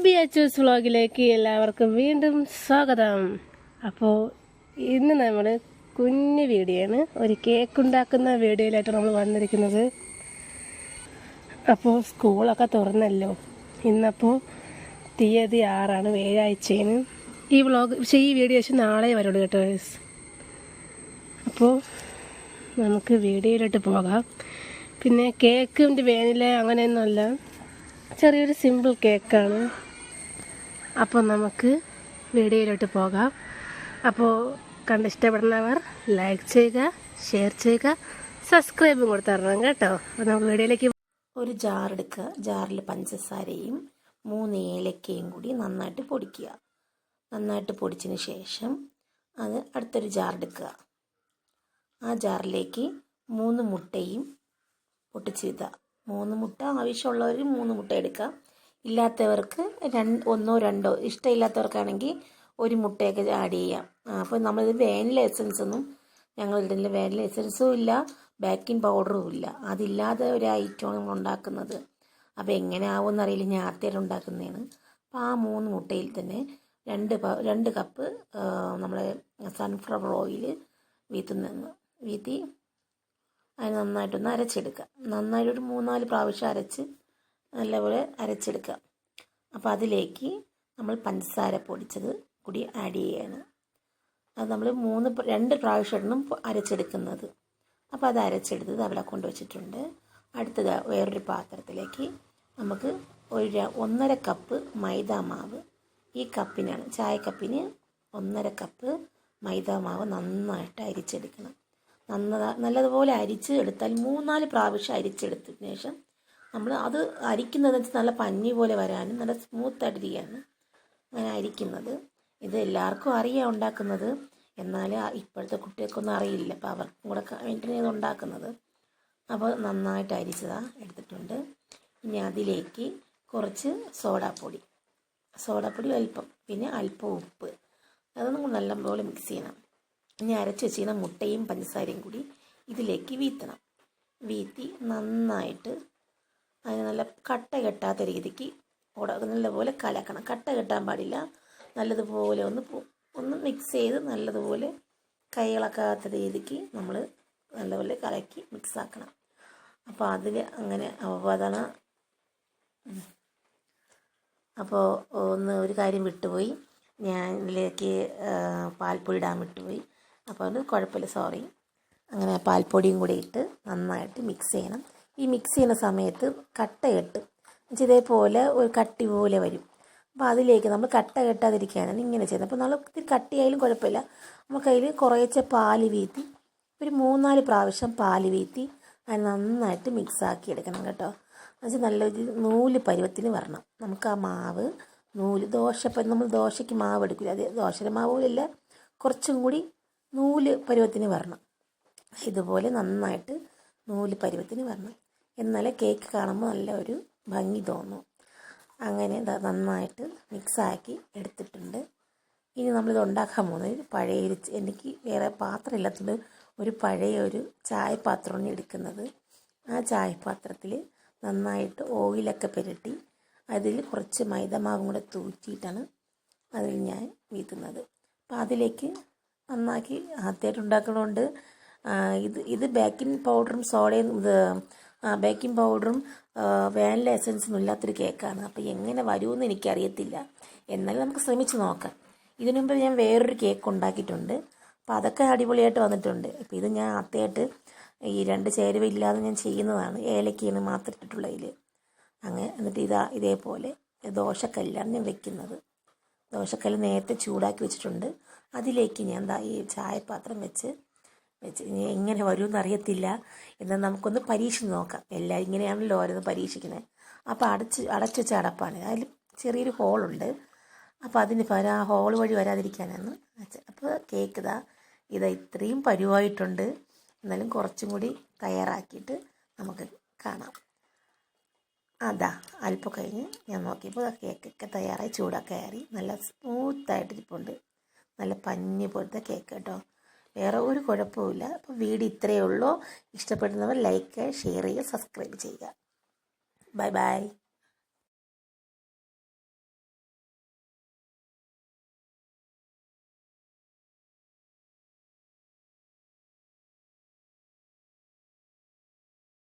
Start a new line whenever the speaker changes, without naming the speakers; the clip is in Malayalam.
അബി അച്ചൂസ് വ്ളോഗിലേക്ക് എല്ലാവർക്കും വീണ്ടും സ്വാഗതം. അപ്പോൾ ഇന്ന് നമ്മൾ കുഞ്ഞു വീഡിയോയാണ്, ഒരു കേക്ക് ഉണ്ടാക്കുന്ന വീഡിയോയിലായിട്ട് നമ്മൾ വന്നിരിക്കുന്നത്. അപ്പോൾ സ്കൂളൊക്കെ തുറന്നല്ലോ, ഇന്നപ്പോൾ തീയതി 6 വ്യാഴാഴ്ചയാണ്. ഈ വ്ളോഗ് ഈ വീഡിയോ നാളെ വരുള്ളൂ കേട്ടോ. അപ്പോൾ നമുക്ക് വീഡിയോയിലോട്ട് പോകാം. പിന്നെ കേക്കിൻ്റെ വേനില അങ്ങനെയൊന്നുമല്ല, ചെറിയൊരു സിമ്പിൾ കേക്കാണ്. അപ്പോൾ നമുക്ക് വീഡിയോയിലോട്ട് പോകാം. അപ്പോൾ കണ്ടിഷ്ടപ്പെടുന്നവർ ലൈക്ക് ചെയ്യുക, ഷെയർ ചെയ്യുക, സബ്സ്ക്രൈബും കൊടുത്തരണം കേട്ടോ. അപ്പോൾ നമുക്ക് വീഡിയോയിലേക്ക്
ഒരു ജാർ എടുക്കുക. ജാറിൽ പഞ്ചസാരയും 3 ഏലക്കയും കൂടി നന്നായിട്ട് പൊടിക്കുക. നന്നായിട്ട് പൊടിച്ചതിന് ശേഷം അത് അടുത്തൊരു ജാർ എടുക്കുക. ആ ജാറിലേക്ക് 3 മുട്ടയും പൊട്ടിച്ചിടുക. 3 മുട്ട ആവശ്യമുള്ളവർ 3 മുട്ട എടുക്കുക. ഇല്ലാത്തവർക്ക് 1 2 ഇഷ്ടമില്ലാത്തവർക്കാണെങ്കിൽ 1 മുട്ടയൊക്കെ ആഡ് ചെയ്യാം. അപ്പോൾ നമ്മളിത് വാനില എസൻസ് ഒന്നും ഞങ്ങൾ ഇതിൽ വാനില എസൻസും ഇല്ല, ബേക്കിംഗ് പൗഡറും ഇല്ല. അതില്ലാതെ ഒരു ഐറ്റമാണ് നമ്മൾ ഉണ്ടാക്കുന്നത്. അപ്പോൾ എങ്ങനെ ആവുമെന്ന് അറിയില്ല, ഞാൻ ആദ്യമായിട്ട് ഉണ്ടാക്കുന്നതാണ്. അപ്പോൾ ആ 3 മുട്ടയിൽ തന്നെ 2 കപ്പ് നമ്മളെ സൺഫ്ലവർ ഓയിൽ വീത്തി അതിന് നന്നായിട്ടൊന്ന് അരച്ചെടുക്കുക. നന്നായിട്ടൊരു 3-4 പ്രാവശ്യം അരച്ച് നല്ലപോലെ അരച്ചെടുക്കുക. അപ്പോൾ അതിലേക്ക് നമ്മൾ പഞ്ചസാര പൊടിച്ചത് കൂടി ആഡ് ചെയ്യുകയാണ്. അത് നമ്മൾ 2 പ്രാവശ്യമാണ് അരച്ചെടുക്കുന്നത്. അപ്പോൾ അത് അരച്ചെടുത്തത് അവിടെ കൊണ്ടുവച്ചിട്ടുണ്ട്. അടുത്തത് വേറൊരു പാത്രത്തിലേക്ക് നമുക്ക് 1.5 കപ്പ് മൈദ മാവ്, ഈ കപ്പിനാണ്, ചായ കപ്പിന് 1.5 കപ്പ് മൈദ മാവ് നന്നായിട്ട് അരിച്ചെടുക്കണം. നല്ലതുപോലെ അരിച്ച് എടുത്താൽ 3-4 പ്രാവശ്യം അരിച്ചെടുത്തതിന് ശേഷം നമ്മൾ അത് അരിക്കുന്നത് നല്ല പഞ്ഞി പോലെ വരാനും നല്ല സ്മൂത്തായിട്ടിരിക്കുകയാണ് അങ്ങനെ അരിക്കുന്നത്. ഇത് എല്ലാവർക്കും അറിയാം ഉണ്ടാക്കുന്നത്, എന്നാൽ ഇപ്പോഴത്തെ കുട്ടികൾക്കൊന്നും അറിയില്ല. അപ്പോൾ അവർക്കും കൂടെ വേണ്ടിയാണ് ഇത് ഉണ്ടാക്കുന്നത്. അപ്പോൾ നന്നായിട്ട് അരിച്ചതാണ് എടുത്തിട്ടുണ്ട്. ഇനി അതിലേക്ക് കുറച്ച് സോഡാപ്പൊടി അല്പം, പിന്നെ അല്പം ഉപ്പ്, അതൊന്നും നല്ലപോലെ മിക്സ് ചെയ്യണം. ഇനി അരച്ച് വെച്ചിരുന്ന മുട്ടയും പഞ്ചസാരയും കൂടി ഇതിലേക്ക് വീത്തി നന്നായിട്ട് അതിന് നല്ല കട്ട കെട്ടാത്ത രീതിക്ക് നല്ലപോലെ കലക്കണം. കട്ട കെട്ടാൻ പാടില്ല. നല്ലതുപോലെ ഒന്ന് മിക്സ് ചെയ്ത് നല്ലതുപോലെ കൈകളക്കാത്ത രീതിക്ക് നമ്മൾ നല്ലപോലെ കലക്കി മിക്സ് ആക്കണം. അപ്പോൾ അതിൽ അങ്ങനെ അതാണ്. അപ്പോൾ ഒരു കാര്യം വിട്ടുപോയി, ഞാൻ ഇതിലേക്ക് പാൽപ്പൊടി ഇടാൻ വിട്ടുപോയി. അപ്പോൾ അത് കുഴപ്പമില്ല, സോറി. അങ്ങനെ പാൽപ്പൊടിയും കൂടി ഇട്ട് നന്നായിട്ട് മിക്സ് ചെയ്യണം. ഈ മിക്സ് ചെയ്യുന്ന സമയത്ത് കട്ട കെട്ടും, ഇതേപോലെ ഒരു കട്ടി പോലെ വരും. അപ്പോൾ അതിലേക്ക് നമ്മൾ കട്ട കെട്ടാതിരിക്കാനാണ് ഇങ്ങനെ ചെയ്യുന്നത്. അപ്പോൾ നമ്മൾ ഇത്തിരി കട്ടിയായാലും കുഴപ്പമില്ല. നമുക്കതിൽ കുറേശ്ശെ പാല് വീത്തി, ഒരു 3-4 പ്രാവശ്യം പാല് വീത്തി അത് നന്നായിട്ട് മിക്സാക്കി എടുക്കണം കേട്ടോ. എന്നുവെച്ചാൽ നല്ലൊരു നൂല് പരുവത്തിന് വരണം. നമുക്ക് ആ മാവ് നമ്മൾ ദോശയ്ക്ക് മാവ് എടുക്കില്ല, അത് ദോശയുടെ മാവ് പോലെയല്ല, കുറച്ചും കൂടി നൂല് പരുവത്തിന് വരണം. ഇതുപോലെ നന്നായിട്ട് നൂല് പരുവത്തിന് വരണം, എന്നാലേ കേക്ക് കാണുമ്പോൾ നല്ല ഒരു ഭംഗി തോന്നും. അങ്ങനെ നന്നായിട്ട് മിക്സാക്കി എടുത്തിട്ടുണ്ട്. ഇനി നമ്മളിത് ഉണ്ടാക്കാൻ പോകുന്നത് എനിക്ക് വേറെ പാത്രം ഇല്ലാത്തത് ഒരു പഴയ ചായപാത്രമാണ് എടുക്കുന്നത്. ആ ചായപാത്രത്തിൽ നന്നായിട്ട് ഓയിലൊക്കെ പുരട്ടി അതിൽ കുറച്ച് മൈദമാവും കൂടെ തൂറ്റിയിട്ടാണ് അതിൽ ഞാൻ വീത്തുന്നത്. അപ്പോൾ അതിലേക്ക് നന്നാക്കി ആദ്യമായിട്ട് ഉണ്ടാക്കണോണ്ട് ഇത് ബേക്കിംഗ് പൗഡറും ബേക്കിംഗ് പൗഡറും വാനില എസൻസും ഇല്ലാത്തൊരു കേക്കാണ്. അപ്പോൾ എങ്ങനെ വരുമെന്ന് എനിക്കറിയത്തില്ല, എന്നാലും നമുക്ക് ശ്രമിച്ച് നോക്കാം. ഇതിനു മുമ്പ് ഞാൻ വേറൊരു കേക്ക് ഉണ്ടാക്കിയിട്ടുണ്ട്, അപ്പോൾ അതൊക്കെ അടിപൊളിയായിട്ട് വന്നിട്ടുണ്ട്. ഇപ്പോൾ ഇത് ഞാൻ ആദ്യമായിട്ട് ഈ 2 ചേരുവ ഇല്ലാതെ ഞാൻ ചെയ്യുന്നതാണ്. ഏലക്കയാണ് മാത്രം ഇട്ടിട്ടുള്ളതിൽ. അങ്ങനെ എന്നിട്ട് ഇതേപോലെ ദോശക്കല്ലാണ് ഞാൻ വെക്കുന്നത്. ദോശക്കല്ല് നേരത്തെ ചൂടാക്കി വെച്ചിട്ടുണ്ട്. അതിലേക്ക് ഞാൻ ഈ ചായപാത്രം വെച്ച് ഇനി എങ്ങനെ വരുമെന്ന് അറിയത്തില്ല, എന്നാൽ നമുക്കൊന്ന് പരീക്ഷിച്ച് നോക്കാം. എല്ലാവരും ഇങ്ങനെയാണല്ലോ ഓരോന്ന് പരീക്ഷിക്കുന്നത്. അപ്പോൾ അടച്ചു വെച്ച അടപ്പാണ്, അതിൽ ചെറിയൊരു ഹോളുണ്ട്. അപ്പോൾ അതിന് ആ ഹോൾ വഴി വരാതിരിക്കാനാണ്. അപ്പോൾ കേക്ക് ഇത്രയും പരുവായിട്ടുണ്ട്. എന്നാലും കുറച്ചും കൂടി തയ്യാറാക്കിയിട്ട് നമുക്ക് കാണാം. അല്പം കഴിഞ്ഞ് ഞാൻ നോക്കിയപ്പോൾ കേക്കൊക്കെ തയ്യാറായി, ചൂടൊക്കെ കയറി നല്ല സ്മൂത്തായിട്ടിരിപ്പുണ്ട്. നല്ല പഞ്ഞി പോലത്തെ കേക്ക് കേട്ടോ, വേറെ ഒരു കുഴപ്പമില്ല. അപ്പോൾ വീഡിയോ ഇത്രയേ ഉള്ളൂ. ഇഷ്ടപ്പെടുന്നവർ ലൈക്ക്, ഷെയർ ചെയ്യുക, സബ്സ്ക്രൈബ് ചെയ്യുക. Bye bye.